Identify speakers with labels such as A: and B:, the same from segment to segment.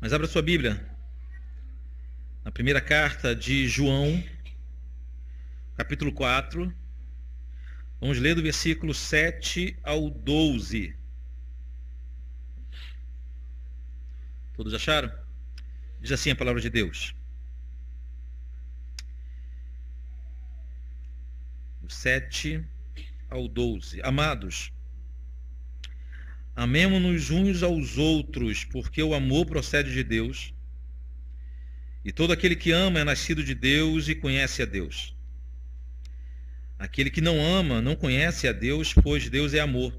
A: Mas abra sua Bíblia na primeira carta de João, capítulo 4. Vamos ler do versículo 7 ao 12. Todos acharam? Diz assim a palavra de Deus. Do 7 ao 12. Amados, amemo-nos uns aos outros, porque o amor procede de Deus. E todo aquele que ama é nascido de Deus e conhece a Deus. Aquele que não ama não conhece a Deus, pois Deus é amor.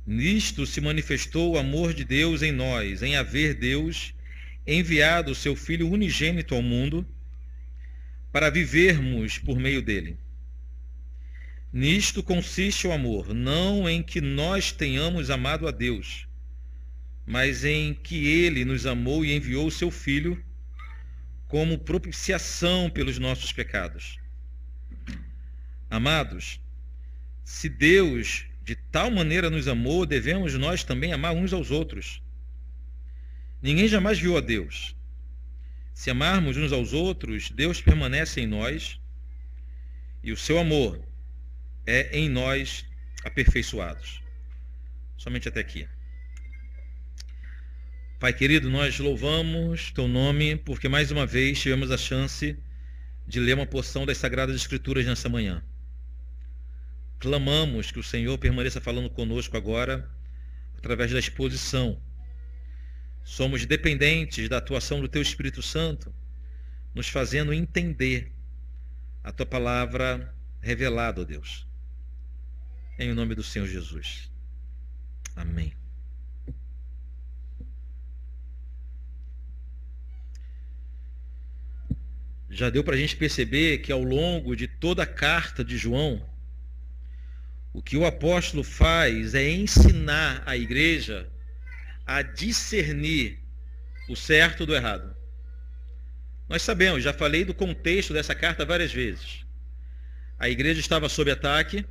A: Nisto se manifestou o amor de Deus em nós, em haver Deus enviado o seu Filho unigênito ao mundo para vivermos por meio dele. Nisto consiste o amor, não em que nós tenhamos amado a Deus, mas em que ele nos amou e enviou o seu Filho como propiciação pelos nossos pecados. Amados, se Deus de tal maneira nos amou, devemos nós também amar uns aos outros. Ninguém jamais viu a Deus. Se amarmos uns aos outros, Deus permanece em nós e o seu amor é em nós aperfeiçoados. Somente até aqui. Pai querido, nós louvamos teu nome porque mais uma vez tivemos a chance de ler uma porção das Sagradas Escrituras nessa manhã. Clamamos que o Senhor permaneça falando conosco agora através da exposição. Somos dependentes da atuação do teu Espírito Santo, nos fazendo entender a tua palavra revelada, ó Deus. Em o nome do Senhor Jesus. Amém. Já deu para a gente perceber que ao longo de toda a carta de João, o que o apóstolo faz é ensinar a igreja a discernir o certo do errado. Nós sabemos, já falei do contexto dessa carta várias vezes. A igreja estava sob ataque,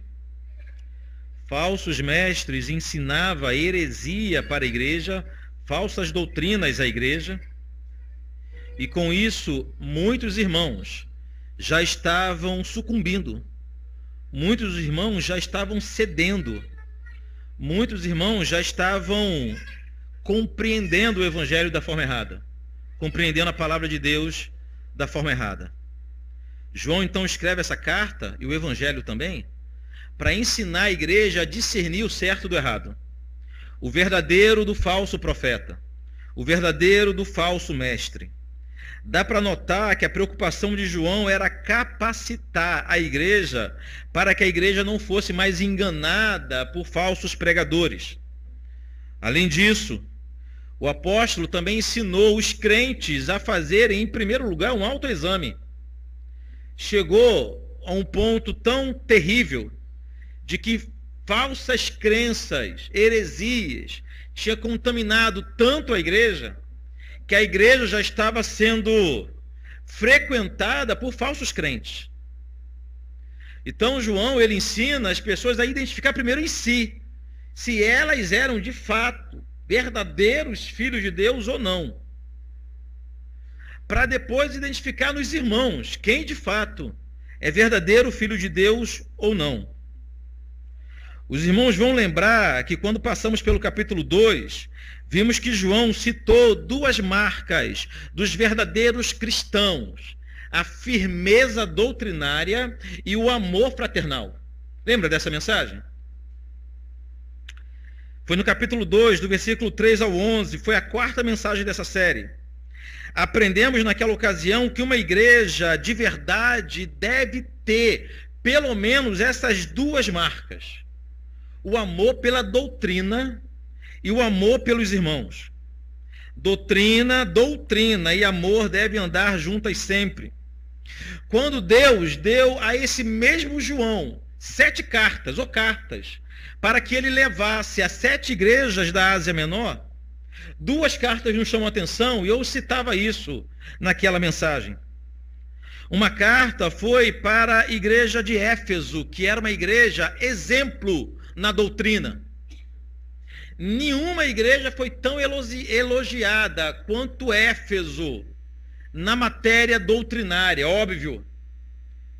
A: falsos mestres ensinavam heresia para a igreja, falsas doutrinas à igreja, e com isso muitos irmãos já estavam sucumbindo. Muitos irmãos já estavam cedendo. Muitos irmãos já estavam compreendendo o Evangelho da forma errada. Compreendendo a palavra de Deus da forma errada. João então escreve essa carta, e o Evangelho também, para ensinar a igreja a discernir o certo do errado. O verdadeiro do falso profeta. O verdadeiro do falso mestre. Dá para notar que a preocupação de João era capacitar a igreja para que a igreja não fosse mais enganada por falsos pregadores. Além disso, o apóstolo também ensinou os crentes a fazerem, em primeiro lugar, um autoexame. Chegou a um ponto tão terrível de que falsas crenças, heresias, tinham contaminado tanto a igreja, que a igreja já estava sendo frequentada por falsos crentes. Então João, ele ensina as pessoas a identificar primeiro em si, se elas eram de fato verdadeiros filhos de Deus ou não. Para depois identificar nos irmãos quem de fato é verdadeiro filho de Deus ou não. Os irmãos vão lembrar que quando passamos pelo capítulo 2, vimos que João citou duas marcas dos verdadeiros cristãos: a firmeza doutrinária e o amor fraternal. Lembra dessa mensagem? Foi no capítulo 2, do versículo 3 ao 11, foi a quarta mensagem dessa série. Aprendemos naquela ocasião que uma igreja de verdade deve ter pelo menos essas duas marcas: o amor pela doutrina e o amor pelos irmãos. Doutrina e amor devem andar juntas sempre. Quando Deus deu a esse mesmo João 7 cartas, para que ele levasse a 7 igrejas da Ásia Menor, 2 cartas nos chamam a atenção, e eu citava isso naquela mensagem. Uma carta foi para a igreja de Éfeso, que era uma igreja exemplo na doutrina. Nenhuma igreja foi tão elogiada quanto Éfeso na matéria doutrinária, óbvio.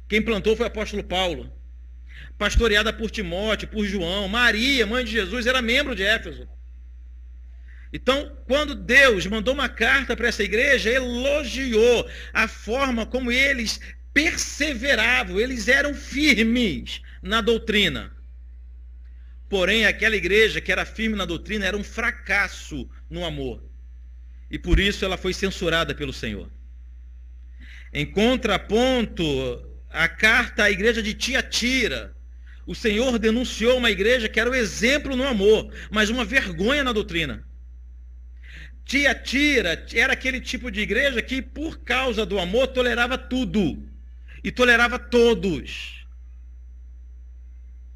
A: Quem plantou foi o apóstolo Paulo, pastoreada por Timóteo, por João. Maria, mãe de Jesus, era membro de Éfeso. Então, quando Deus mandou uma carta para essa igreja, elogiou a forma como eles perseveravam, eles eram firmes na doutrina. Porém, aquela igreja que era firme na doutrina era um fracasso no amor. E por isso ela foi censurada pelo Senhor. Em contraponto, a carta à igreja de Tiatira, o Senhor denunciou uma igreja que era o exemplo no amor, mas uma vergonha na doutrina. Tiatira era aquele tipo de igreja que, por causa do amor, tolerava tudo e tolerava todos.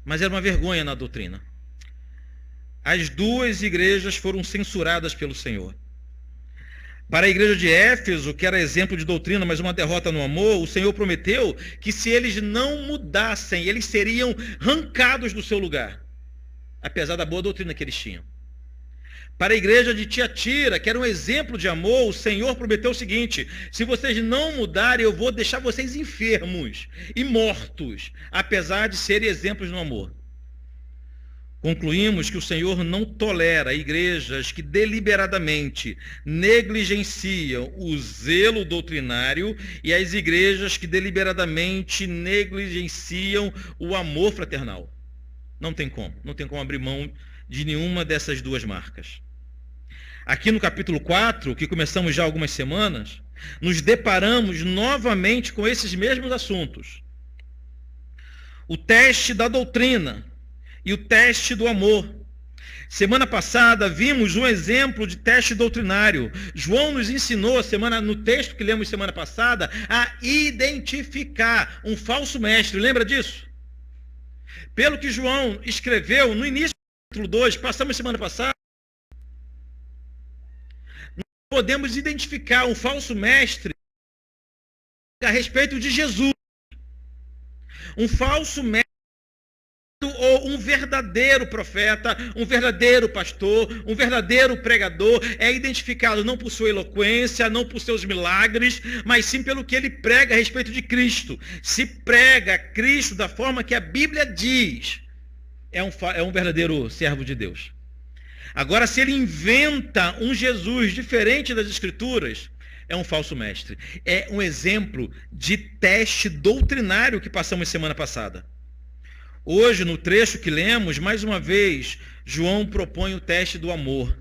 A: Mas era uma vergonha na doutrina. As duas igrejas foram censuradas pelo Senhor. Para a igreja de Éfeso, que era exemplo de doutrina, mas uma derrota no amor, o Senhor prometeu que se eles não mudassem, eles seriam arrancados do seu lugar, apesar da boa doutrina que eles tinham. Para a igreja de Tiatira, que era um exemplo de amor, o Senhor prometeu o seguinte: se vocês não mudarem, eu vou deixar vocês enfermos e mortos, apesar de serem exemplos no amor. Concluímos que o Senhor não tolera igrejas que deliberadamente negligenciam o zelo doutrinário e as igrejas que deliberadamente negligenciam o amor fraternal. Não tem como abrir mão de nenhuma dessas duas marcas. Aqui no capítulo 4, que começamos já há algumas semanas, nos deparamos novamente com esses mesmos assuntos. O teste da doutrina e o teste do amor. Semana passada vimos um exemplo de teste doutrinário. João nos ensinou, no texto que lemos semana passada, a identificar um falso mestre. Lembra disso? Pelo que João escreveu no início do capítulo 2, passamos semana passada, nós podemos identificar um falso mestre a respeito de Jesus. Um falso mestre ou um verdadeiro profeta, um verdadeiro pastor, um verdadeiro pregador é identificado não por sua eloquência, não por seus milagres, mas sim pelo que ele prega a respeito de Cristo. Se prega Cristo da forma que a Bíblia diz, é um verdadeiro servo de Deus. Agora, se ele inventa um Jesus diferente das Escrituras, é um falso mestre. É um exemplo de teste doutrinário que passamos semana passada. Hoje, no trecho que lemos, mais uma vez, João propõe o teste do amor.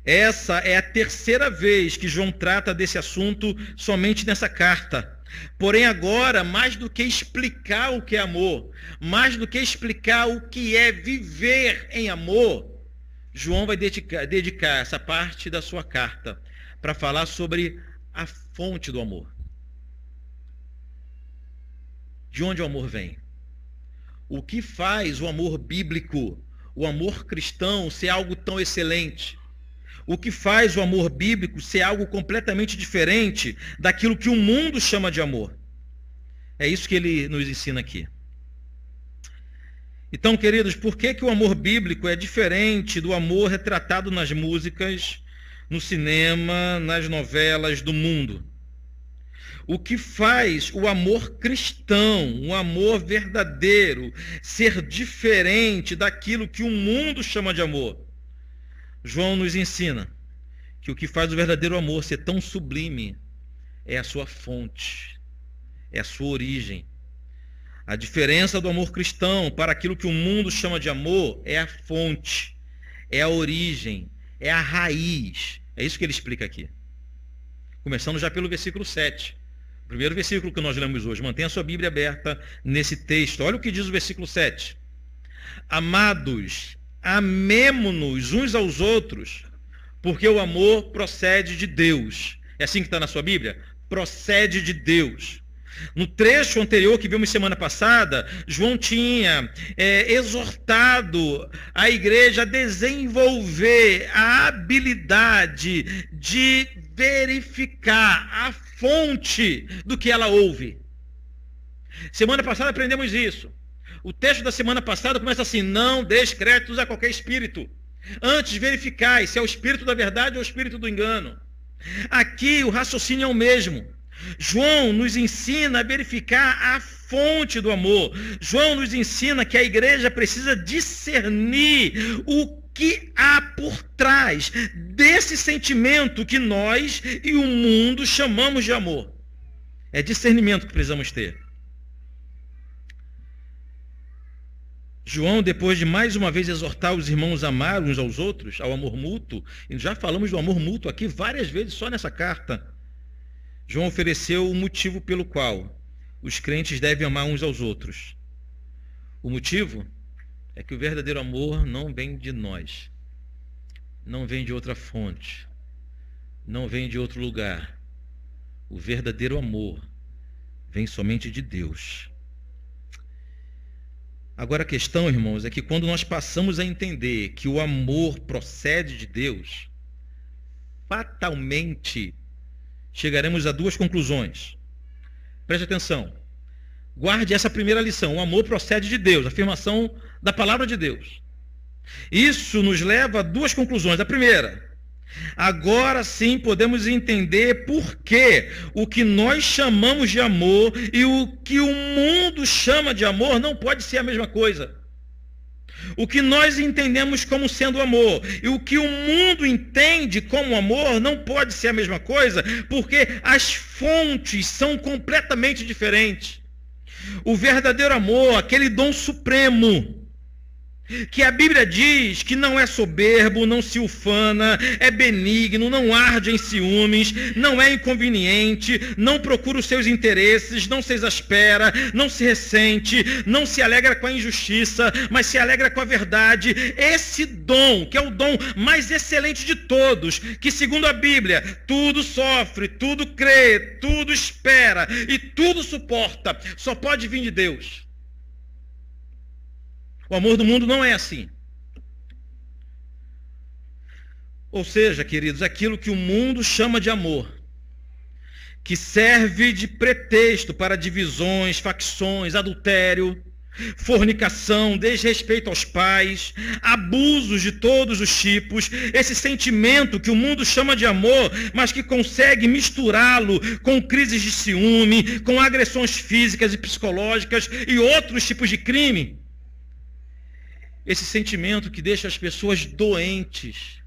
A: Essa é a terceira vez que João trata desse assunto somente nessa carta. Porém, agora, mais do que explicar o que é amor, mais do que explicar o que é viver em amor, João vai dedicar essa parte da sua carta para falar sobre a fonte do amor. De onde o amor vem? O que faz o amor bíblico, o amor cristão, ser algo tão excelente? O que faz o amor bíblico ser algo completamente diferente daquilo que o mundo chama de amor? É isso que ele nos ensina aqui. Então, queridos, por que o amor bíblico é diferente do amor retratado nas músicas, no cinema, nas novelas do mundo? O que faz o amor cristão, o amor verdadeiro, ser diferente daquilo que o mundo chama de amor? João nos ensina que o que faz o verdadeiro amor ser tão sublime é a sua fonte, é a sua origem. A diferença do amor cristão para aquilo que o mundo chama de amor é a fonte, é a origem, é a raiz. É isso que ele explica aqui. Começando já pelo versículo 7. O primeiro versículo que nós lemos hoje. Mantenha a sua Bíblia aberta nesse texto. Olha o que diz o versículo 7. Amados, amemo-nos uns aos outros, porque o amor procede de Deus. É assim que está na sua Bíblia? Procede de Deus. No trecho anterior que vimos semana passada, João tinha exortado a igreja a desenvolver a habilidade de verificar a fonte do que ela ouve. Semana passada aprendemos isso. O texto da semana passada começa assim: não dês créditos a qualquer espírito. Antes, verificai se é o espírito da verdade ou o espírito do engano. Aqui o raciocínio é o mesmo. João nos ensina a verificar a fonte do amor. João nos ensina que a igreja precisa discernir o que há por trás desse sentimento que nós e o mundo chamamos de amor. É discernimento que precisamos ter. João, depois de mais uma vez exortar os irmãos a amar uns aos outros, ao amor mútuo, e já falamos do amor mútuo aqui várias vezes só nessa carta, João ofereceu o motivo pelo qual os crentes devem amar uns aos outros. O motivo é que o verdadeiro amor não vem de nós, não vem de outra fonte, não vem de outro lugar. O verdadeiro amor vem somente de Deus. Agora a questão, irmãos, é que quando nós passamos a entender que o amor procede de Deus, fatalmente chegaremos a duas conclusões. Preste atenção. Guarde essa primeira lição. O amor procede de Deus, afirmação da palavra de Deus. Isso nos leva a duas conclusões. A primeira, agora sim podemos entender por que o que nós chamamos de amor e o que o mundo chama de amor não pode ser a mesma coisa. O que nós entendemos como sendo amor e o que o mundo entende como amor não pode ser a mesma coisa, porque as fontes são completamente diferentes. O verdadeiro amor, aquele dom supremo, que a Bíblia diz que não é soberbo, não se ufana, é benigno, não arde em ciúmes, não é inconveniente, não procura os seus interesses, não se exaspera, não se ressente, não se alegra com a injustiça, mas se alegra com a verdade. Esse dom, que é o dom mais excelente de todos, que segundo a Bíblia, tudo sofre, tudo crê, tudo espera e tudo suporta, só pode vir de Deus. O amor do mundo não é assim. Ou seja, queridos, aquilo que o mundo chama de amor, que serve de pretexto para divisões, facções, adultério, fornicação, desrespeito aos pais, abusos de todos os tipos, esse sentimento que o mundo chama de amor, mas que consegue misturá-lo com crises de ciúme, com agressões físicas e psicológicas e outros tipos de crime. Esse sentimento que deixa as pessoas doentes,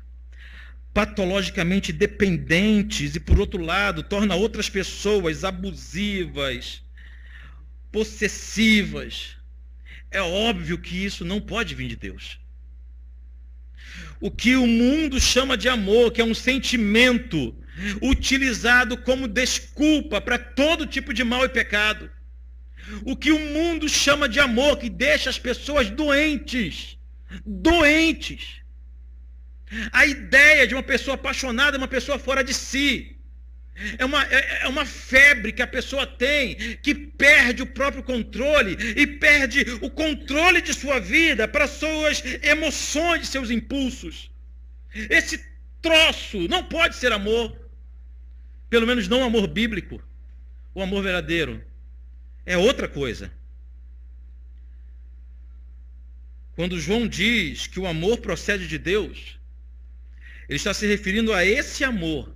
A: patologicamente dependentes e, por outro lado, torna outras pessoas abusivas, possessivas. É óbvio que isso não pode vir de Deus. O que o mundo chama de amor, que é um sentimento utilizado como desculpa para todo tipo de mal e pecado. O que o mundo chama de amor, que deixa as pessoas doentes. Doentes. A ideia de uma pessoa apaixonada é uma pessoa fora de si. É uma febre que a pessoa tem, que perde o próprio controle e perde o controle de sua vida para suas emoções, seus impulsos. Esse troço não pode ser amor. Pelo menos não amor bíblico. O amor verdadeiro é outra coisa. Quando João diz que o amor procede de Deus, ele está se referindo a esse amor,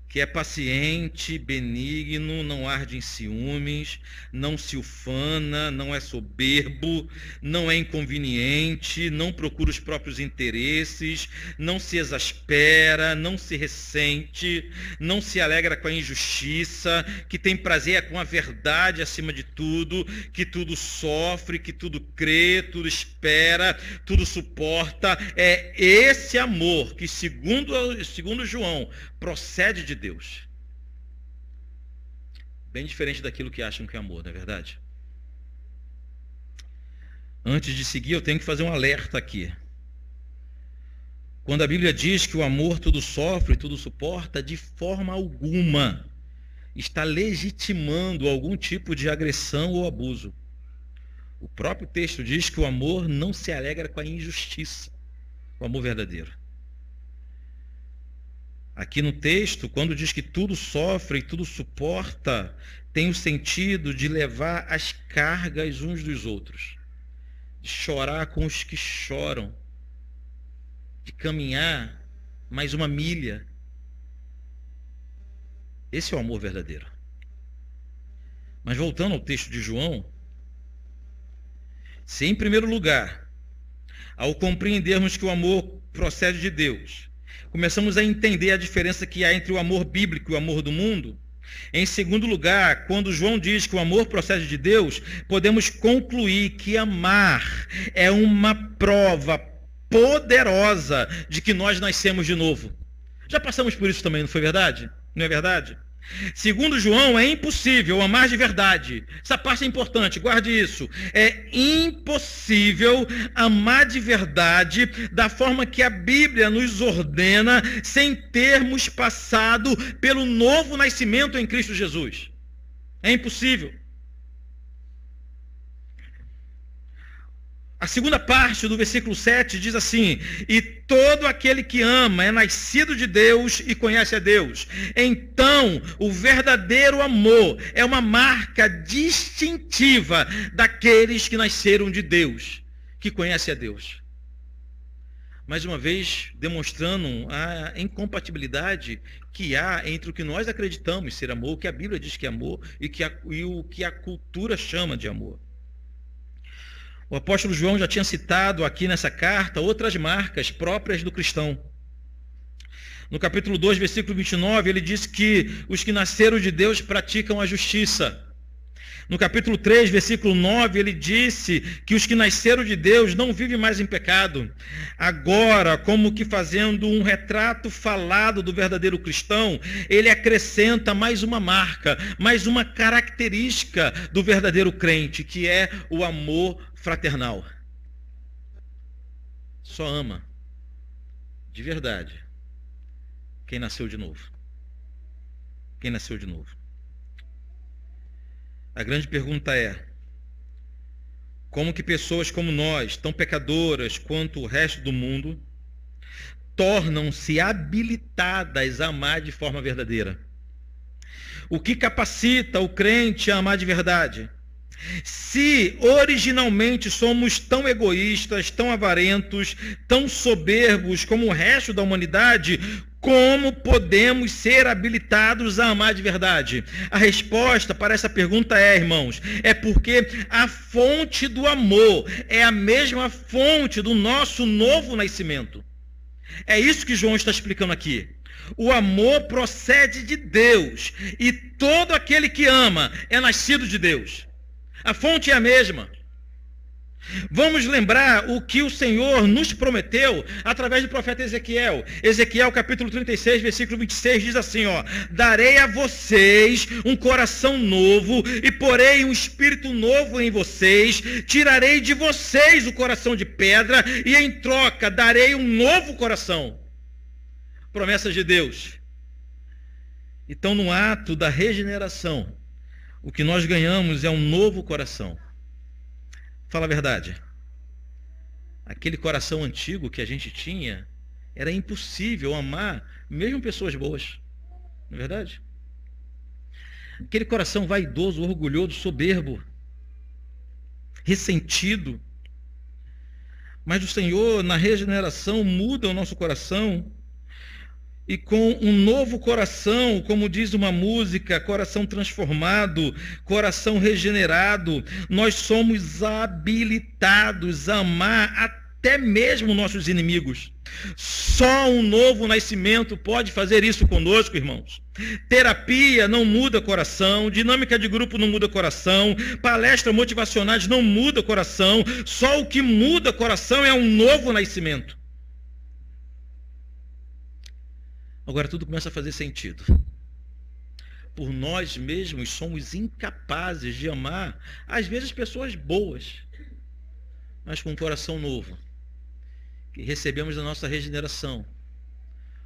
A: que é paciente, benigno, não arde em ciúmes, não se ufana, não é soberbo, não é inconveniente, não procura os próprios interesses, não se exaspera, não se ressente, não se alegra com a injustiça, que tem prazer com a verdade acima de tudo, que tudo sofre, que tudo crê, tudo espera, tudo suporta. É esse amor que, segundo João, procede de Deus. Bem diferente daquilo que acham que é amor, não é verdade? Antes de seguir, eu tenho que fazer um alerta aqui. Quando a Bíblia diz que o amor tudo sofre, tudo suporta, de forma alguma está legitimando algum tipo de agressão ou abuso. O próprio texto diz que o amor não se alegra com a injustiça, o amor verdadeiro. Aqui no texto, quando diz que tudo sofre e tudo suporta, tem o sentido de levar as cargas uns dos outros, de chorar com os que choram. de caminhar mais uma milha. Esse é o amor verdadeiro. Mas voltando ao texto de João, se em primeiro lugar, ao compreendermos que o amor procede de Deus, começamos a entender a diferença que há entre o amor bíblico e o amor do mundo, em segundo lugar, quando João diz que o amor procede de Deus, podemos concluir que amar é uma prova poderosa de que nós nascemos de novo. Já passamos por isso também, não foi verdade? Não é verdade? Segundo João, é impossível amar de verdade. Essa parte é importante, guarde isso. É impossível amar de verdade da forma que a Bíblia nos ordena, sem termos passado pelo novo nascimento em Cristo Jesus. É impossível. A segunda parte do versículo 7 diz assim: e todo aquele que ama é nascido de Deus e conhece a Deus. Então, o verdadeiro amor é uma marca distintiva daqueles que nasceram de Deus, que conhecem a Deus. Mais uma vez, demonstrando a incompatibilidade que há entre o que nós acreditamos ser amor, o que a Bíblia diz que é amor e o que a cultura chama de amor. O apóstolo João já tinha citado aqui nessa carta outras marcas próprias do cristão. No capítulo 2, versículo 29, ele diz que os que nasceram de Deus praticam a justiça. No capítulo 3, versículo 9, ele disse que os que nasceram de Deus não vivem mais em pecado. Agora, como que fazendo um retrato falado do verdadeiro cristão, ele acrescenta mais uma marca, mais uma característica do verdadeiro crente, que é o amor fraternal. Só ama, de verdade, quem nasceu de novo. Quem nasceu de novo. A grande pergunta é: como que pessoas como nós, tão pecadoras quanto o resto do mundo, tornam-se habilitadas a amar de forma verdadeira? O que capacita o crente a amar de verdade? Se originalmente somos tão egoístas, tão avarentos, tão soberbos como o resto da humanidade, como podemos ser habilitados a amar de verdade? A resposta para essa pergunta é, irmãos, é porque a fonte do amor é a mesma fonte do nosso novo nascimento. É isso que João está explicando aqui. O amor procede de Deus e todo aquele que ama é nascido de Deus. A fonte é a mesma. Vamos lembrar o que o Senhor nos prometeu através do profeta Ezequiel. Ezequiel capítulo 36, versículo 26 diz assim, darei a vocês um coração novo e porei um espírito novo em vocês, tirarei de vocês o coração de pedra e em troca darei um novo coração. Promessas de Deus. Então, no ato da regeneração, o que nós ganhamos é um novo coração. Fala a verdade. Aquele coração antigo que a gente tinha, era impossível amar mesmo pessoas boas. Não é verdade? Aquele coração vaidoso, orgulhoso, soberbo, ressentido. Mas o Senhor, na regeneração, muda o nosso coração. E com um novo coração, como diz uma música, coração transformado, coração regenerado, nós somos habilitados a amar até mesmo nossos inimigos. Só um novo nascimento pode fazer isso conosco, irmãos. Terapia não muda coração, dinâmica de grupo não muda coração, palestras motivacionais não muda coração, só o que muda coração é um novo nascimento. Agora tudo começa a fazer sentido. Por nós mesmos somos incapazes de amar, às vezes, pessoas boas, mas com um coração novo, que recebemos da nossa regeneração,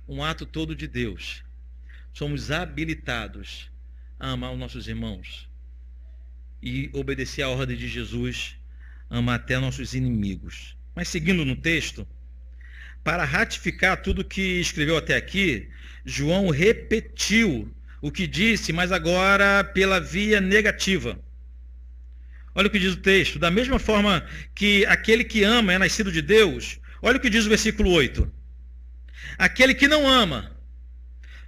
A: um ato todo de Deus. Somos habilitados a amar os nossos irmãos e obedecer à ordem de Jesus, amar até nossos inimigos. Mas seguindo no texto, para ratificar tudo que escreveu até aqui, João repetiu o que disse, mas agora pela via negativa. Olha o que diz o texto. Da mesma forma que aquele que ama é nascido de Deus, olha o que diz o versículo 8. Aquele que não ama,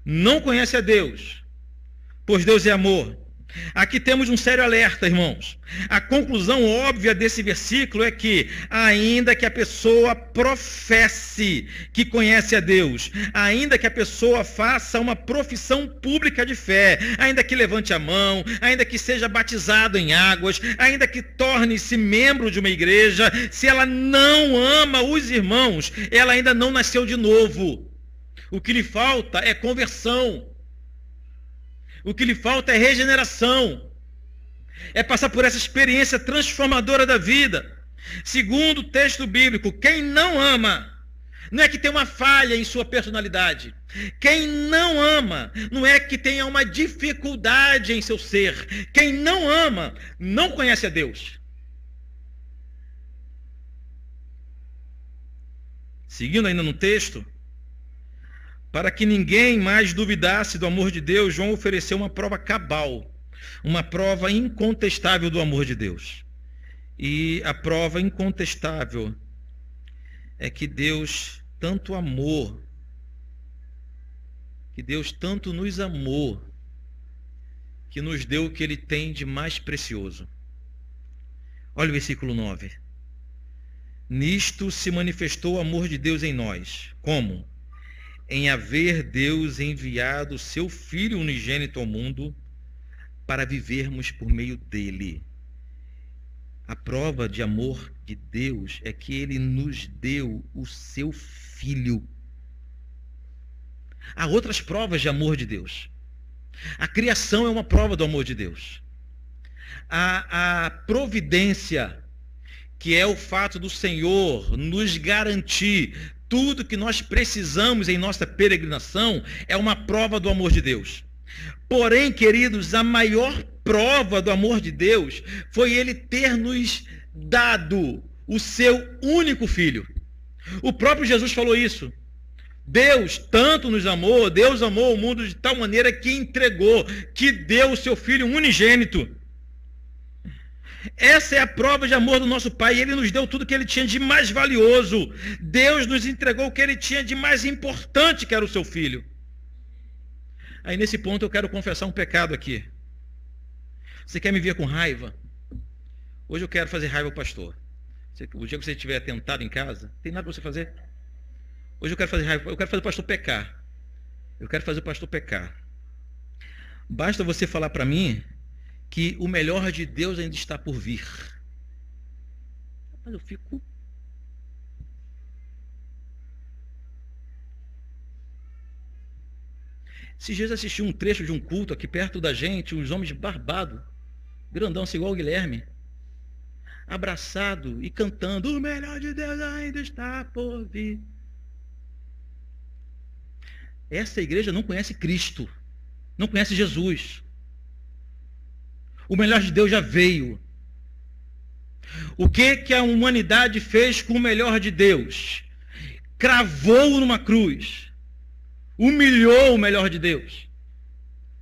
A: não conhece a Deus, pois Deus é amor. Aqui temos um sério alerta, irmãos. A conclusão óbvia desse versículo é que, ainda que a pessoa professe que conhece a Deus, ainda que a pessoa faça uma profissão pública de fé, ainda que levante a mão, ainda que seja batizado em águas, ainda que torne-se membro de uma igreja, se ela não ama os irmãos, ela ainda não nasceu de novo. O que lhe falta é conversão. O que lhe falta é regeneração. É passar por essa experiência transformadora da vida. Segundo o texto bíblico, quem não ama, não é que tem uma falha em sua personalidade. Quem não ama, não é que tenha uma dificuldade em seu ser. Quem não ama, não conhece a Deus. Seguindo ainda no texto, para que ninguém mais duvidasse do amor de Deus, João ofereceu uma prova cabal, uma prova incontestável do amor de Deus. E a prova incontestável é que Deus tanto amou, que Deus tanto nos amou, que nos deu o que Ele tem de mais precioso. Olha o versículo 9. Nisto se manifestou o amor de Deus em nós. Como? Em haver Deus enviado o seu Filho unigênito ao mundo para vivermos por meio dele. A prova de amor de Deus é que ele nos deu o seu Filho. Há outras provas de amor de Deus. A criação é uma prova do amor de Deus. A providência, que é o fato do Senhor nos garantir tudo que nós precisamos em nossa peregrinação, é uma prova do amor de Deus. Porém, queridos, a maior prova do amor de Deus foi Ele ter nos dado o seu único Filho. O próprio Jesus falou isso. Deus tanto nos amou, Deus amou o mundo de tal maneira que entregou, que deu o seu Filho unigênito. Essa é a prova de amor do nosso Pai. Ele nos deu tudo que Ele tinha de mais valioso. Deus nos entregou o que Ele tinha de mais importante, que era o seu Filho. Aí nesse ponto eu quero confessar um pecado aqui. Você quer me ver com raiva? Hoje eu quero fazer raiva ao pastor. O dia que você estiver tentado em casa, tem nada para você fazer? Hoje eu quero fazer raiva, eu quero fazer o pastor pecar. Eu quero fazer o pastor pecar. Basta você falar para mim que o melhor de Deus ainda está por vir. Mas eu fico... Esses dias assisti um trecho de um culto aqui perto da gente, uns homens barbados, grandão, assim, igual o Guilherme, abraçado e cantando, o melhor de Deus ainda está por vir. Essa igreja não conhece Cristo, não conhece Jesus. O melhor de Deus já veio. O que a humanidade fez com o melhor de Deus? Cravou-o numa cruz. Humilhou o melhor de Deus.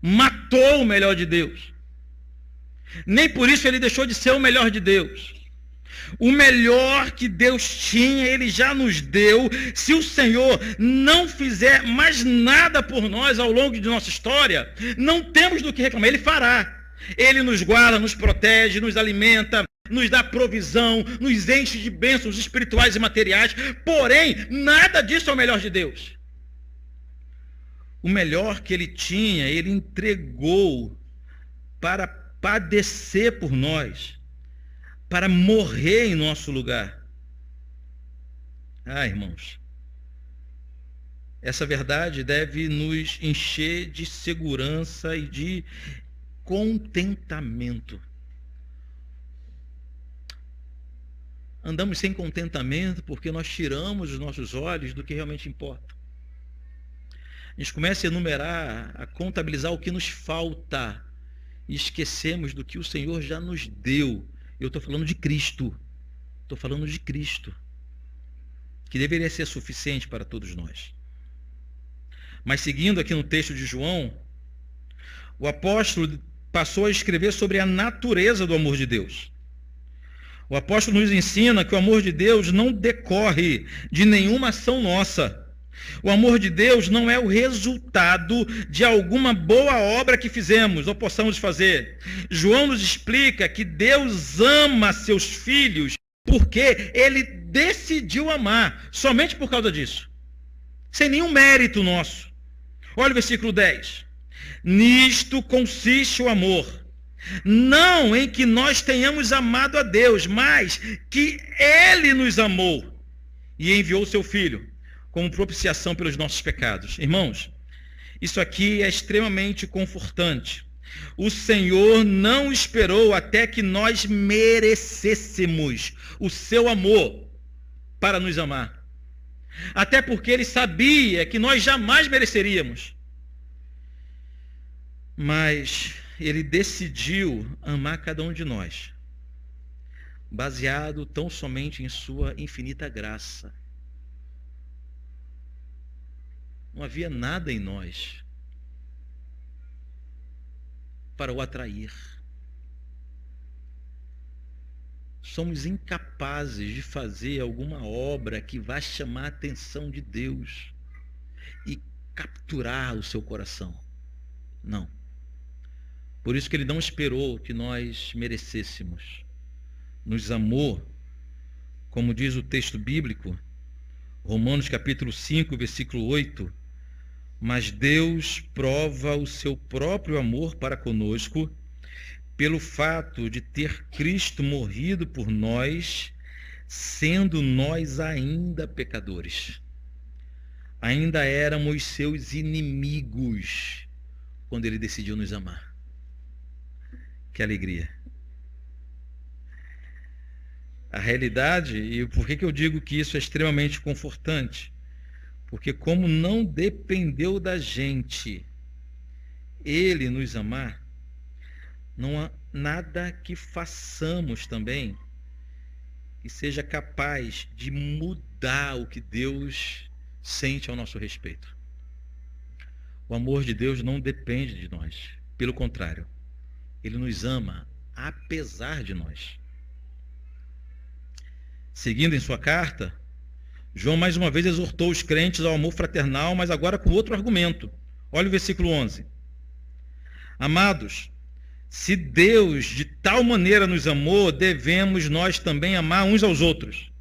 A: Matou o melhor de Deus. Nem por isso ele deixou de ser o melhor de Deus. O melhor que Deus tinha, Ele já nos deu. Se o Senhor não fizer mais nada por nós ao longo de nossa história, não temos do que reclamar. Ele fará. Ele nos guarda, nos protege, nos alimenta, nos dá provisão, nos enche de bênçãos espirituais e materiais. Porém, nada disso é o melhor de Deus. O melhor que Ele tinha, Ele entregou para padecer por nós, para morrer em nosso lugar. Ah, irmãos, essa verdade deve nos encher de segurança e de contentamento. Andamos sem contentamento porque nós tiramos os nossos olhos do que realmente importa. A gente começa a enumerar, a contabilizar o que nos falta e esquecemos do que o Senhor já nos deu. Eu estou falando de Cristo. Estou falando de Cristo, que deveria ser suficiente para todos nós. Mas seguindo aqui no texto de João, o apóstolo passou a escrever sobre a natureza do amor de Deus. O apóstolo nos ensina que o amor de Deus não decorre de nenhuma ação nossa, O amor de Deus não é o resultado de alguma boa obra que fizemos ou possamos fazer. João nos explica que Deus ama seus filhos porque ele decidiu amar, somente por causa disso, sem nenhum mérito nosso. Olha o versículo 10. Nisto consiste o amor, não em que nós tenhamos amado a Deus, mas que ele nos amou e enviou seu Filho como propiciação pelos nossos pecados. Irmãos, isso aqui é extremamente confortante. O Senhor não esperou até que nós merecêssemos o seu amor para nos amar. Até porque ele sabia que nós jamais mereceríamos. Mas ele decidiu amar cada um de nós, baseado tão somente em sua infinita graça. Não havia nada em nós para o atrair. Somos incapazes de fazer alguma obra que vá chamar a atenção de Deus e capturar o seu coração. Não. Por isso que ele não esperou que nós merecêssemos. Nos amou, como diz o texto bíblico, Romanos capítulo 5, versículo 8, mas Deus prova o seu próprio amor para conosco pelo fato de ter Cristo morrido por nós, sendo nós ainda pecadores. Ainda éramos seus inimigos quando ele decidiu nos amar. Que alegria. A realidade, e por que eu digo que isso é extremamente confortante? Porque como não dependeu da gente ele nos amar, não há nada que façamos também que seja capaz de mudar o que Deus sente ao nosso respeito. O amor de Deus não depende de nós. Pelo contrário, ele nos ama apesar de nós. Seguindo em sua carta, João mais uma vez exortou os crentes ao amor fraternal, mas agora com outro argumento. Olha o versículo 11. Amados, se Deus de tal maneira nos amou, devemos nós também amar uns aos outros.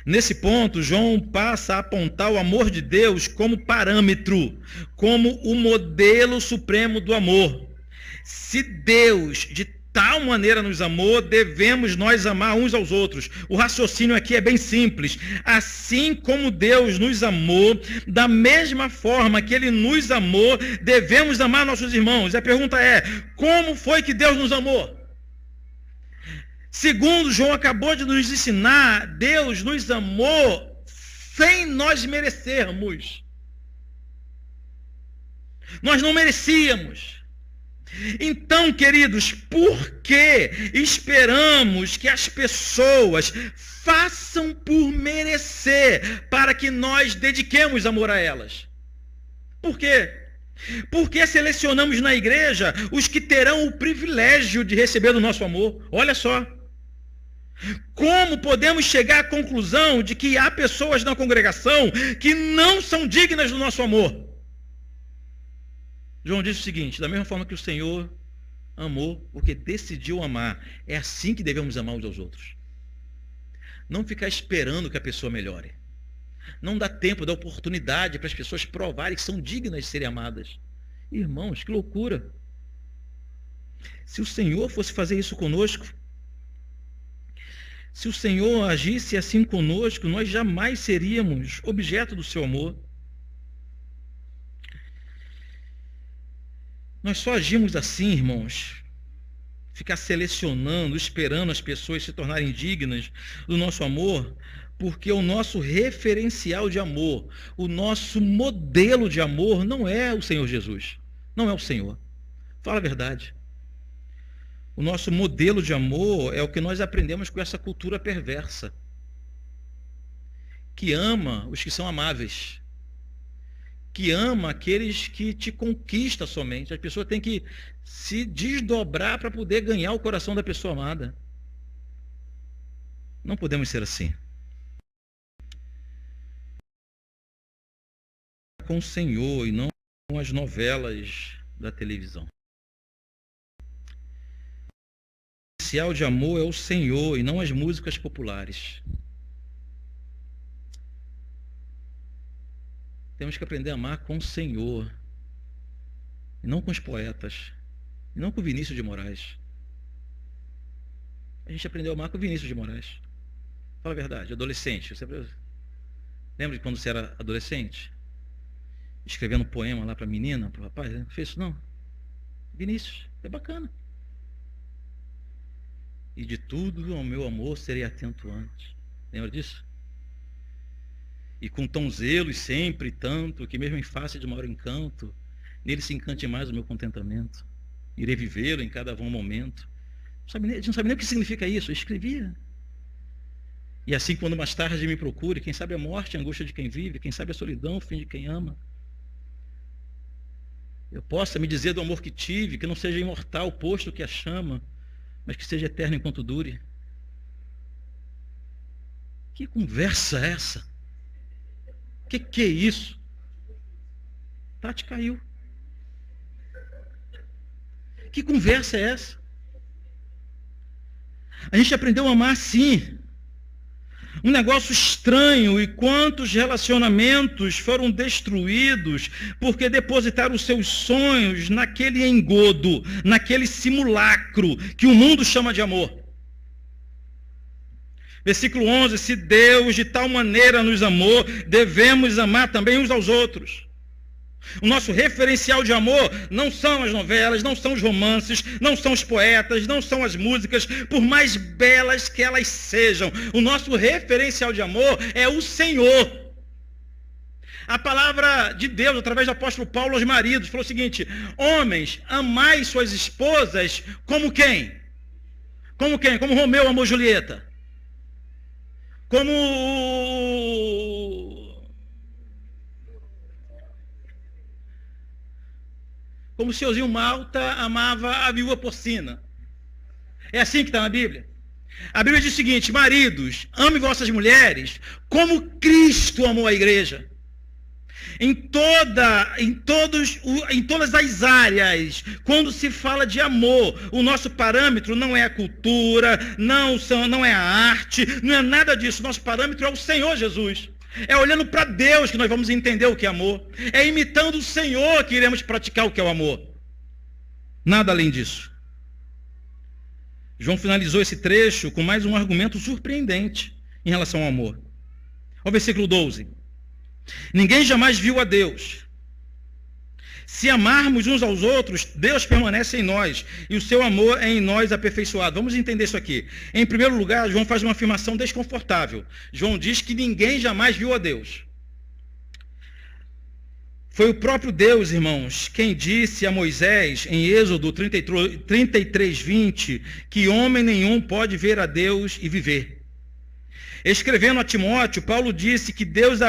A: Nesse ponto, João passa a apontar o amor de Deus como parâmetro, como o modelo supremo do amor. Se Deus de tal maneira nos amou, devemos nós amar uns aos outros. O raciocínio aqui é bem simples. Assim como Deus nos amou, da mesma forma que ele nos amou, devemos amar nossos irmãos. E a pergunta é, como foi que Deus nos amou? Segundo João acabou de nos ensinar, Deus nos amou sem nós merecermos. Nós não merecíamos. Então, queridos, por que esperamos que as pessoas façam por merecer para que nós dediquemos amor a elas? Por quê? Porque selecionamos na igreja os que terão o privilégio de receber do nosso amor. Olha só. Como podemos chegar à conclusão de que há pessoas na congregação que não são dignas do nosso amor? João disse o seguinte, da mesma forma que o Senhor amou, porque decidiu amar, é assim que devemos amar uns aos outros. Não ficar esperando que a pessoa melhore. Não dá tempo, dá oportunidade para as pessoas provarem que são dignas de serem amadas. Irmãos, que loucura. Se o Senhor fosse fazer isso conosco, se o Senhor agisse assim conosco, nós jamais seríamos objeto do seu amor. Nós só agimos assim, irmãos, ficar selecionando, esperando as pessoas se tornarem dignas do nosso amor, porque o nosso referencial de amor, o nosso modelo de amor não é o Senhor Jesus, não é o Senhor. Fala a verdade. O nosso modelo de amor é o que nós aprendemos com essa cultura perversa, que ama os que são amáveis, que ama aqueles que te conquistam somente. A pessoa tem que se desdobrar para poder ganhar o coração da pessoa amada. Não podemos ser assim. com o Senhor e não com as novelas da televisão. O essencial de amor é o Senhor e não as músicas populares. Temos que aprender a amar com o Senhor e não com os poetas, e não com o Vinícius de Moraes. A gente aprendeu a amar com o Vinícius de Moraes. Fala a verdade, adolescente. Você lembra de quando você era adolescente? Escrevendo um poema lá para a menina, para o rapaz? Não fez isso não? Vinícius, é bacana. E de tudo ao meu amor serei atento antes. Lembra disso? E com tão zelo e sempre tanto, que mesmo em face de maior encanto, nele se encante mais o meu contentamento. Irei vivê-lo em cada bom momento. A gente não sabe nem o que significa isso. Eu escrevia. E assim, quando mais tarde me procure, quem sabe a morte, a angústia de quem vive, quem sabe a solidão, o fim de quem ama. Eu possa me dizer do amor que tive, que não seja imortal, posto que a chama, mas que seja eterno enquanto dure. Que conversa é essa? Que é isso? Tati caiu. Que conversa é essa? A gente aprendeu a amar assim. Um negócio estranho, e quantos relacionamentos foram destruídos porque depositaram os seus sonhos naquele engodo, naquele simulacro que o mundo chama de amor. Versículo 11, se Deus de tal maneira nos amou, devemos amar também uns aos outros. O nosso referencial de amor não são as novelas, não são os romances, não são os poetas, não são as músicas, por mais belas que elas sejam. O nosso referencial de amor é o Senhor. A palavra de Deus, através do apóstolo Paulo aos maridos, falou o seguinte: homens, amai suas esposas como quem? Como quem? Como Romeu amou Julieta. Como o senhorzinho Malta amava a viúva porcina. É assim que está na Bíblia. A Bíblia diz o seguinte: maridos, amem vossas mulheres como Cristo amou a igreja. Em todas as áreas, quando se fala de amor, o nosso parâmetro não é a cultura, não é a arte, não é nada disso. Nosso parâmetro é o Senhor Jesus. É olhando para Deus que nós vamos entender o que é amor. É imitando o Senhor que iremos praticar o que é o amor. Nada além disso. João finalizou esse trecho com mais um argumento surpreendente em relação ao amor. Ao versículo 12. Ninguém jamais viu a Deus. Se amarmos uns aos outros, Deus permanece em nós e o seu amor é em nós aperfeiçoado. Vamos entender isso aqui. Em primeiro lugar, João faz uma afirmação desconfortável. João diz que ninguém jamais viu a Deus. Foi o próprio Deus, irmãos, quem disse a Moisés, em Êxodo 33:20, que homem nenhum pode ver a Deus e viver. Escrevendo a Timóteo, Paulo disse que Deus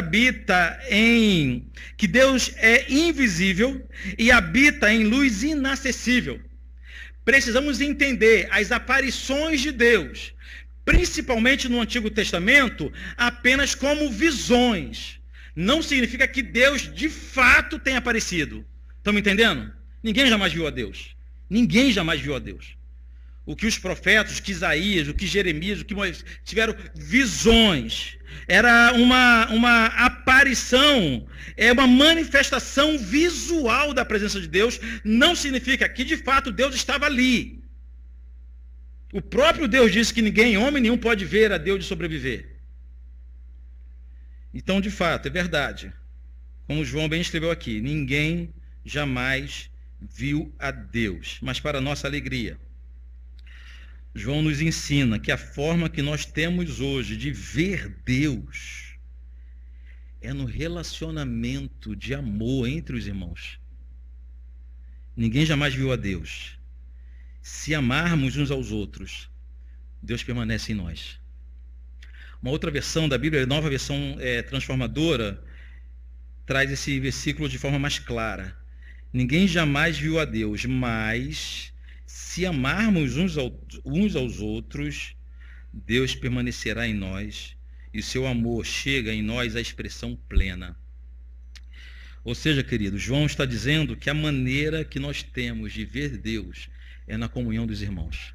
A: é invisível e habita em luz inacessível. Precisamos entender as aparições de Deus, principalmente no Antigo Testamento, apenas como visões. Não significa que Deus de fato tenha aparecido. Estamos entendendo? Ninguém jamais viu a Deus. Ninguém jamais viu a Deus. O que os profetas, o que Isaías, o que Jeremias, o que Moisés tiveram visões. Era uma aparição, uma manifestação visual da presença de Deus. Não significa que de fato Deus estava ali. O próprio Deus disse que homem nenhum pode ver a Deus e sobreviver. Então, de fato, é verdade. Como João bem escreveu aqui, ninguém jamais viu a Deus. Mas para nossa alegria, João nos ensina que a forma que nós temos hoje de ver Deus é no relacionamento de amor entre os irmãos. Ninguém jamais viu a Deus. Se amarmos uns aos outros, Deus permanece em nós. Uma outra versão da Bíblia, a nova versão transformadora, traz esse versículo de forma mais clara. Ninguém jamais viu a Deus, mas se amarmos uns aos outros, Deus permanecerá em nós e seu amor chega em nós à expressão plena. Ou seja, querido, João está dizendo que a maneira que nós temos de ver Deus é na comunhão dos irmãos.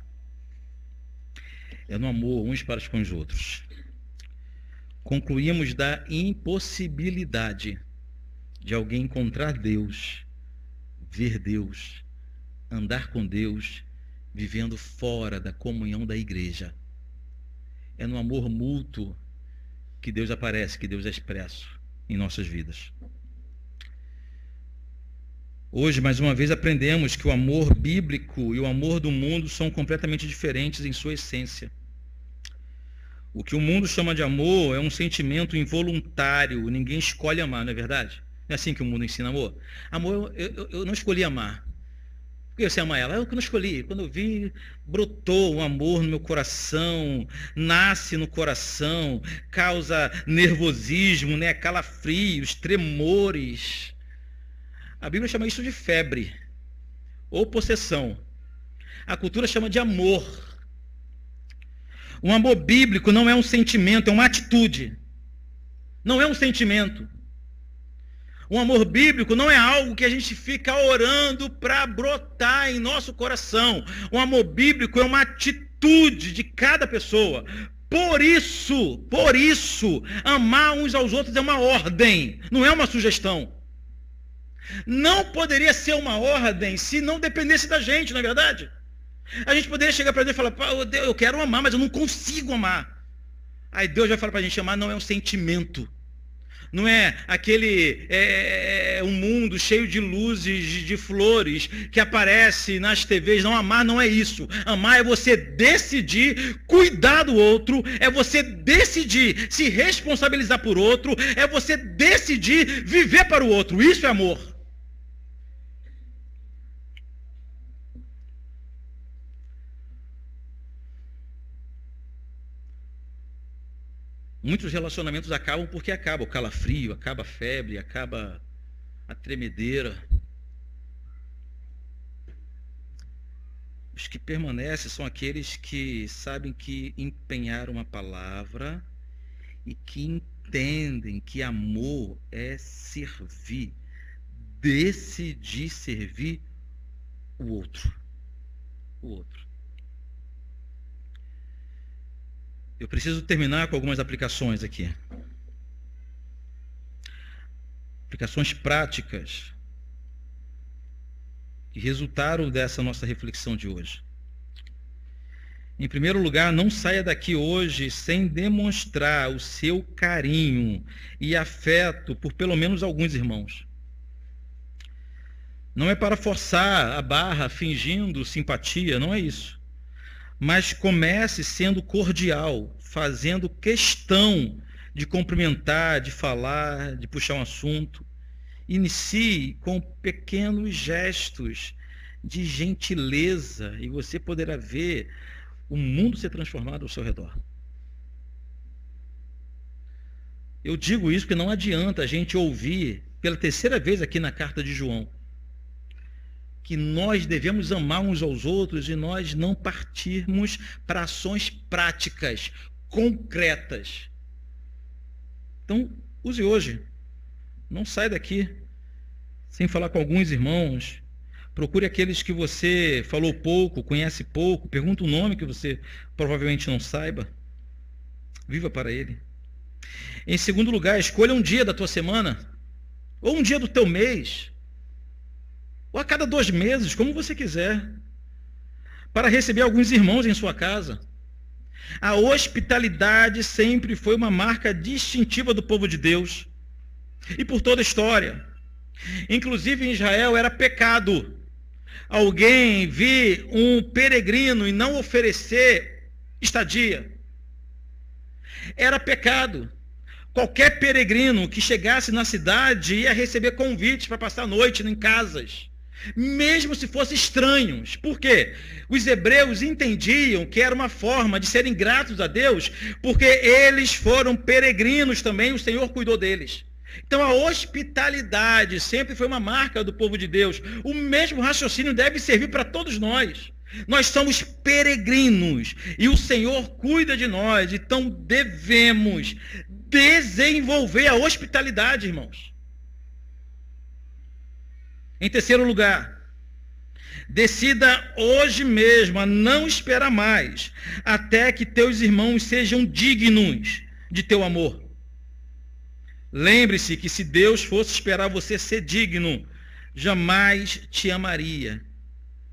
A: É no amor uns para com os outros. Concluímos da impossibilidade de alguém encontrar Deus, ver Deus, andar com Deus, vivendo fora da comunhão da igreja. É no amor mútuo que Deus aparece, que Deus é expresso em nossas vidas. Hoje, mais uma vez, aprendemos que o amor bíblico e o amor do mundo são completamente diferentes em sua essência. O que o mundo chama de amor é um sentimento involuntário, ninguém escolhe amar, não é verdade? Não é assim que o mundo ensina amor? Amor, eu não escolhi amar. Por que você ama ela? Eu que não escolhi. Quando eu vi, brotou um amor no meu coração, nasce no coração, causa nervosismo, né? Calafrios, tremores. A Bíblia chama isso de febre ou possessão. A cultura chama de amor. Um amor bíblico não é um sentimento, é uma atitude. Não é um sentimento. Um amor bíblico não é algo que a gente fica orando para brotar em nosso coração. Um amor bíblico é uma atitude de cada pessoa. Por isso, amar uns aos outros é uma ordem, não é uma sugestão. Não poderia ser uma ordem se não dependesse da gente, não é verdade? A gente poderia chegar para Deus e falar, Deus, eu quero amar, mas eu não consigo amar. Aí Deus vai falar para a gente, amar não é um sentimento. Não é aquele um mundo cheio de luzes, de flores, que aparece nas TVs. Não, amar não é isso. Amar é você decidir cuidar do outro, é você decidir se responsabilizar por outro, é você decidir viver para o outro. Isso é amor. Muitos relacionamentos acabam porque acaba o calafrio, acaba a febre, acaba a tremedeira. Os que permanecem são aqueles que sabem que empenharam uma palavra e que entendem que amor é servir, decidir servir o outro. Eu preciso terminar com algumas aplicações aqui. Aplicações práticas que resultaram dessa nossa reflexão de hoje. Em primeiro lugar, não saia daqui hoje sem demonstrar o seu carinho e afeto por pelo menos alguns irmãos. Não é para forçar a barra fingindo simpatia, não é isso. Mas comece sendo cordial, fazendo questão de cumprimentar, de falar, de puxar um assunto. Inicie com pequenos gestos de gentileza e você poderá ver o mundo ser transformado ao seu redor. Eu digo isso porque não adianta a gente ouvir pela terceira vez aqui na carta de João que nós devemos amar uns aos outros e nós não partirmos para ações práticas, concretas. Então, use hoje. Não sai daqui sem falar com alguns irmãos. Procure aqueles que você falou pouco, conhece pouco. Pergunta um nome que você provavelmente não saiba. Viva para ele. Em segundo lugar, escolha um dia da tua semana, ou um dia do teu mês, ou a cada 2 meses, como você quiser, para receber alguns irmãos em sua casa. A hospitalidade sempre foi uma marca distintiva do povo de Deus, e por toda a história. Inclusive em Israel era pecado alguém vir um peregrino e não oferecer estadia. Era pecado. Qualquer peregrino que chegasse na cidade ia receber convites para passar a noite em casas, mesmo se fossem estranhos. Por quê? Os hebreus entendiam que era uma forma de serem gratos a Deus, porque eles foram peregrinos também, o Senhor cuidou deles. Então a hospitalidade sempre foi uma marca do povo de Deus. O mesmo raciocínio deve servir para todos nós. Nós somos peregrinos e o Senhor cuida de nós, então devemos desenvolver a hospitalidade, irmãos. Em terceiro lugar, decida hoje mesmo a não esperar mais, até que teus irmãos sejam dignos de teu amor. Lembre-se que se Deus fosse esperar você ser digno, jamais te amaria.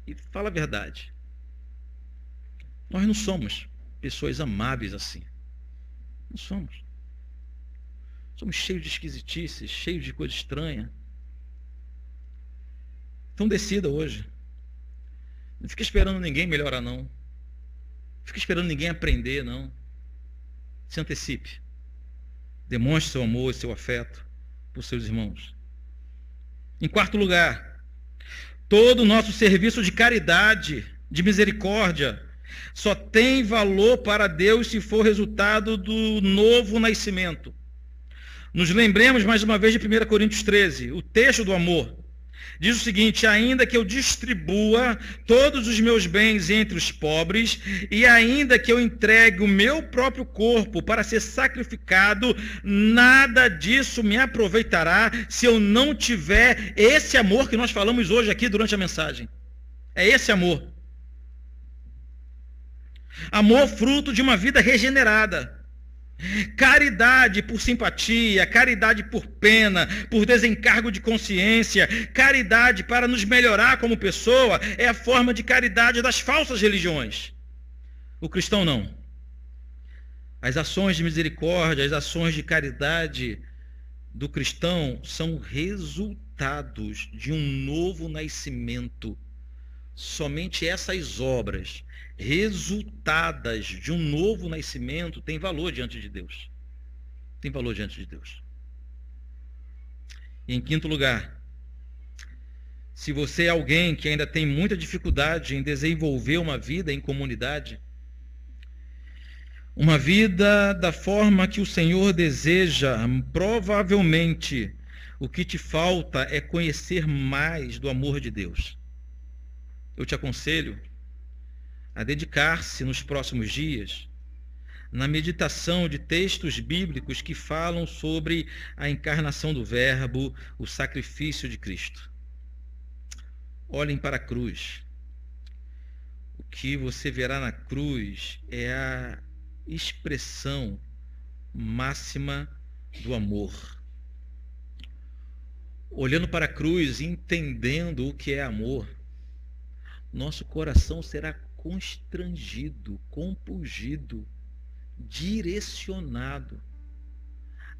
A: E fala a verdade. Nós não somos pessoas amáveis assim. Não somos. Somos cheios de esquisitices, cheios de coisa estranha. Então decida hoje. Não fique esperando ninguém melhorar, não. Não fique esperando ninguém aprender, não. Se antecipe. Demonstre seu amor e seu afeto por seus irmãos. Em quarto lugar, todo o nosso serviço de caridade, de misericórdia, só tem valor para Deus se for resultado do novo nascimento. Nos lembremos mais uma vez de 1 Coríntios 13, o texto do amor. Diz o seguinte: ainda que eu distribua todos os meus bens entre os pobres, e ainda que eu entregue o meu próprio corpo para ser sacrificado, nada disso me aproveitará se eu não tiver esse amor que nós falamos hoje aqui durante a mensagem. É esse amor. Amor fruto de uma vida regenerada. Caridade por simpatia, caridade por pena, por desencargo de consciência, caridade para nos melhorar como pessoa, é a forma de caridade das falsas religiões. O cristão não. As ações de misericórdia, as ações de caridade do cristão são resultados de um novo nascimento. Somente essas obras resultadas de um novo nascimento têm valor diante de Deus. Tem valor diante de Deus. E em quinto lugar, se você é alguém que ainda tem muita dificuldade em desenvolver uma vida em comunidade, uma vida da forma que o Senhor deseja, provavelmente o que te falta é conhecer mais do amor de Deus. Eu te aconselho a dedicar-se nos próximos dias na meditação de textos bíblicos que falam sobre a encarnação do Verbo, o sacrifício de Cristo. Olhem para a cruz. O que você verá na cruz é a expressão máxima do amor. Olhando para a cruz e entendendo o que é amor, nosso coração será constrangido, compungido, direcionado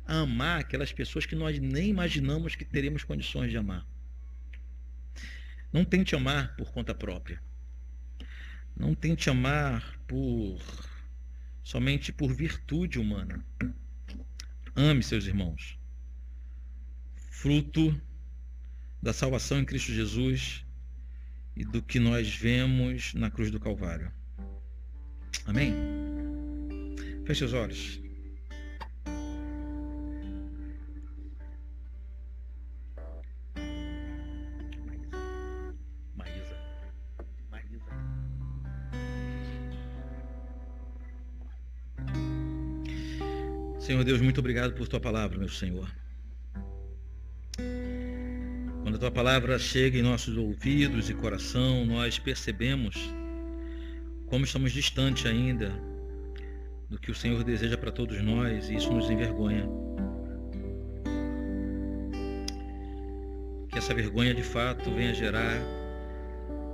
A: a amar aquelas pessoas que nós nem imaginamos que teremos condições de amar. Não tente amar por conta própria. Não tente amar somente por virtude humana. Ame seus irmãos. Fruto da salvação em Cristo Jesus e do que nós vemos na cruz do Calvário. Amém? Feche os olhos. Maísa. Senhor Deus, muito obrigado por tua palavra, meu Senhor. Quando a tua palavra chega em nossos ouvidos e coração, nós percebemos como estamos distantes ainda do que o Senhor deseja para todos nós, e isso nos envergonha. Que essa vergonha de fato venha gerar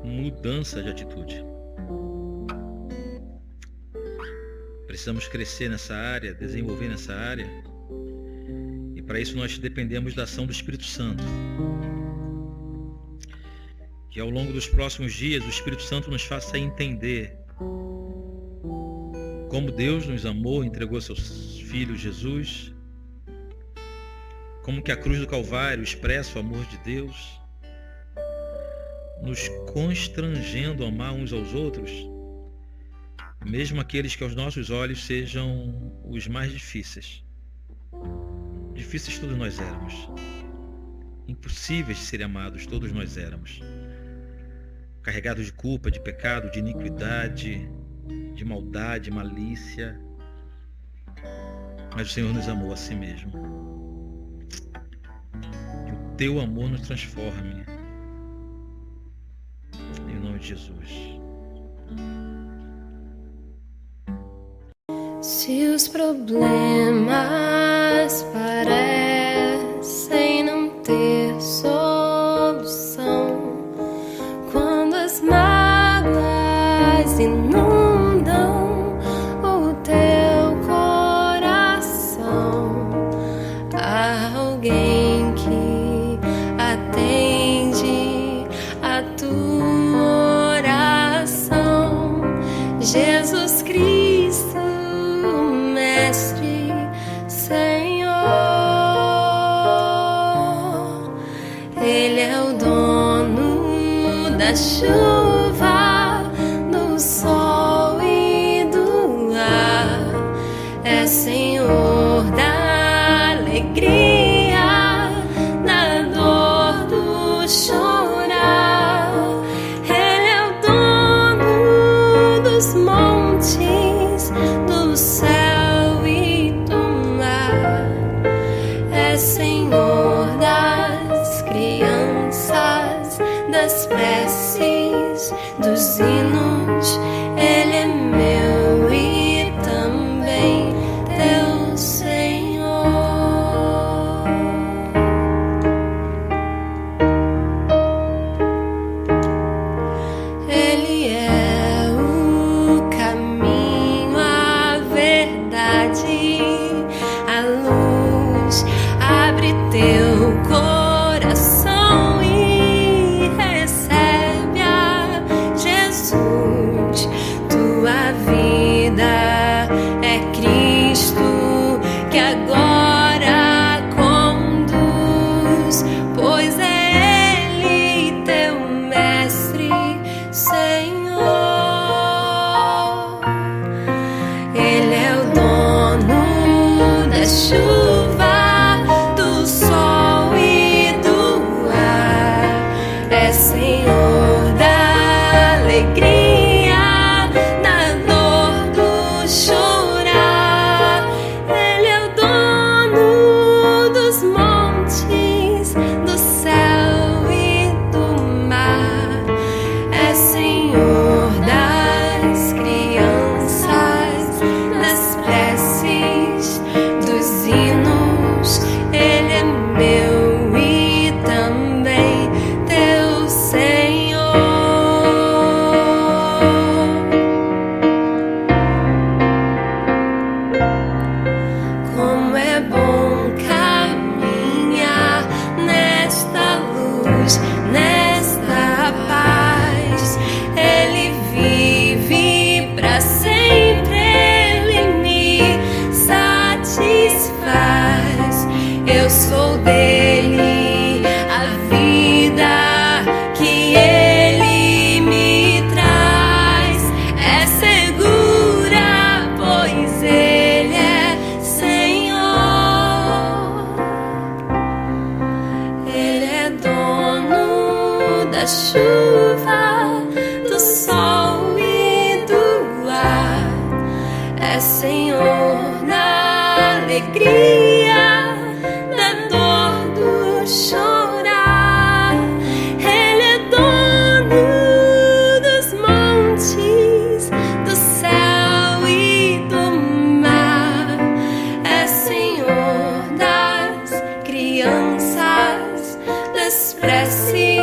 A: mudança de atitude. Precisamos crescer nessa área, desenvolver nessa área, e para isso nós dependemos da ação do Espírito Santo. Que ao longo dos próximos dias o Espírito Santo nos faça entender como Deus nos amou, entregou seu Filho Jesus, como que a cruz do Calvário expressa o amor de Deus, nos constrangendo a amar uns aos outros, mesmo aqueles que aos nossos olhos sejam os mais difíceis. Difíceis todos nós éramos. Impossíveis de serem amados todos nós éramos. Carregados de culpa, de pecado, de iniquidade, de maldade, malícia. Mas o Senhor nos amou a si mesmo. Que o teu amor nos transforme de Jesus.
B: Se os problemas parecem não ter solução, quando as mágoas inundam o teu coração, há alguém que atende a tua oração. Jesus Cristo, Mestre, Senhor, Ele é o dono da chuva, do sol e do ar, é Senhor da alegria, da dor, do chorar. Ele é o dono dos montes, do céu e do mar, é Senhor das crianças, das preces, dos hinos. Ele é meu e também teu Senhor. Ele é o caminho, a verdade, a luz. Abre teu coração e recebe a Jesus. Tua vida é Cristo que agora conduz, pois é Ele teu Mestre, Senhor. Ele é o dono da chuva, do sol e do ar, é Senhor da alegria, da dor, do chorar. Ele é o dono dos montes, do céu e do mar, é Senhor das crianças, das preces, dos hinos. Ele é meu e também teu Senhor. Como é bom caminhar nesta luz, nesta paz. Ele vive pra sempre, Ele me satisfaz. Eu sou dele, a vida que Ele me traz é segura, pois Ele é Senhor. Ele é dono da chuva, do sol e do ar, é Senhor da alegria, da dor, do chorar. Ele é dono dos montes, do céu e do mar, é Senhor das crianças, das preces,